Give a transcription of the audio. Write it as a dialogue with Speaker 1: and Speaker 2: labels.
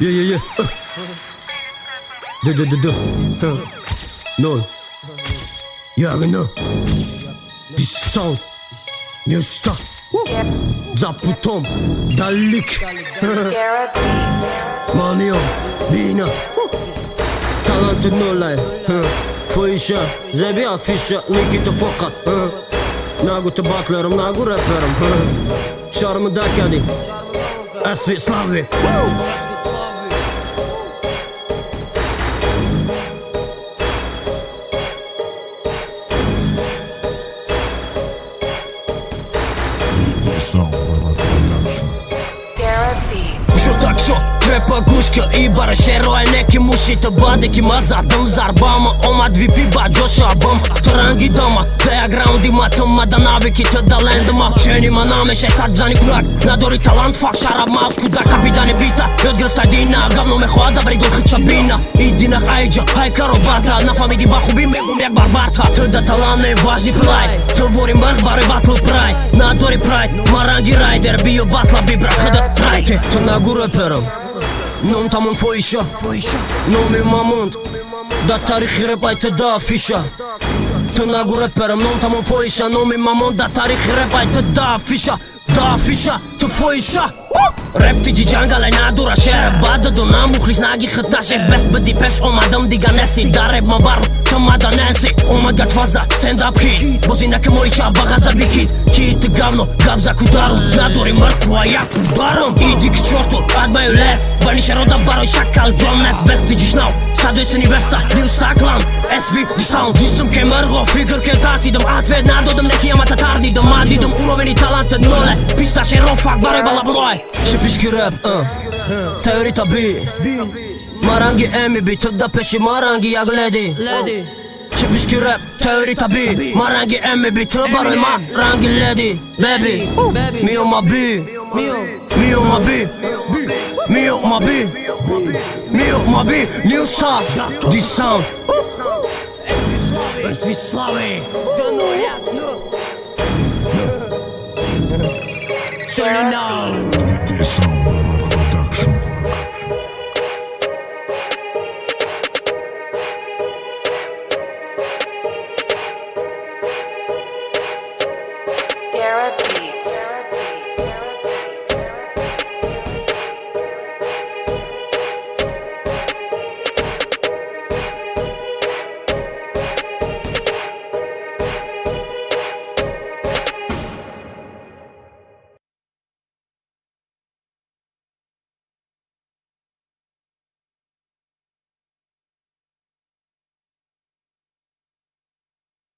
Speaker 1: Yeah. Nol. Jagna. This sound. New stuff. Zaputom. Dalik.
Speaker 2: Garrett Beats.
Speaker 1: Manio. Bina. Talented nolaj. Fojisha. Zebi afisha. Nikita fakat. Nagu të batlerom, nagu raperom. Sharmë da kjadi. Asvi slavi.
Speaker 2: Garrett Beats.
Speaker 1: Kështu ta kështu, trepa gush kjo I bara shero e ne ki mushi të bade ki maza dëm zarbama Oma d'vipi ba gjosha bëm të rangi dëma Diagroundi ma të madanavi ki të dalendëma Qeni ma name shaj sa t'zani kulak Na dori talant fak sharab ma skuda kapitani bita Jot grëftaj dina, gavno me khwada brej gul khëqabina I dina hajgja, haj karobata Na fami di bahu bim me gumjak barbarta Të da talane vazhni pëllaj Të vori mërg bare batlu praj Na dori prajt, ma rangi rider Bio batla bi brat khëdët prajke Të nagu reperëm Nëm ta mund fojisha Nëmi ma mund Da tarikh repaj të da fisha Të nagu reperëm Nëm ta mund fojisha Nëmi ma mund Da tarikh repaj të da fisha Da fisha të fojisha Rap të gjigjan galaj na dura shere Badë do na mukhlis nagi khëta shef Bes bëdi pesh o madëm diga nesi Da rap ma barë të mada nensi O ma gat faza stand up kid Bozina ke moj qa bagaza bikit Ki të gavno gabza kudarum Na dori mërë kua ja kudarum I di këqortu adma ju les Bani shero da baroj shakal gjomnes Bes të gjishnau sa doj se një vesta Një staklan SV the sound Disëm ke mërgo figër ke tasi Dëm atvet na do dëm ne kjama të tardi Dëm adi dëm urove një talantet nole Pista shero fak baroj bala bloj Shqipish rap, teori ta bi Marangi emi bi të da peshi marangi jag ledi Shqipish rap, teori ta bi Marangi emi bi të baroj marangi ledi Baby, mio ma bi Mio ma bi Mio ma bi Mio ma bi New star, this sound SV Slavi
Speaker 2: Garrett Beats.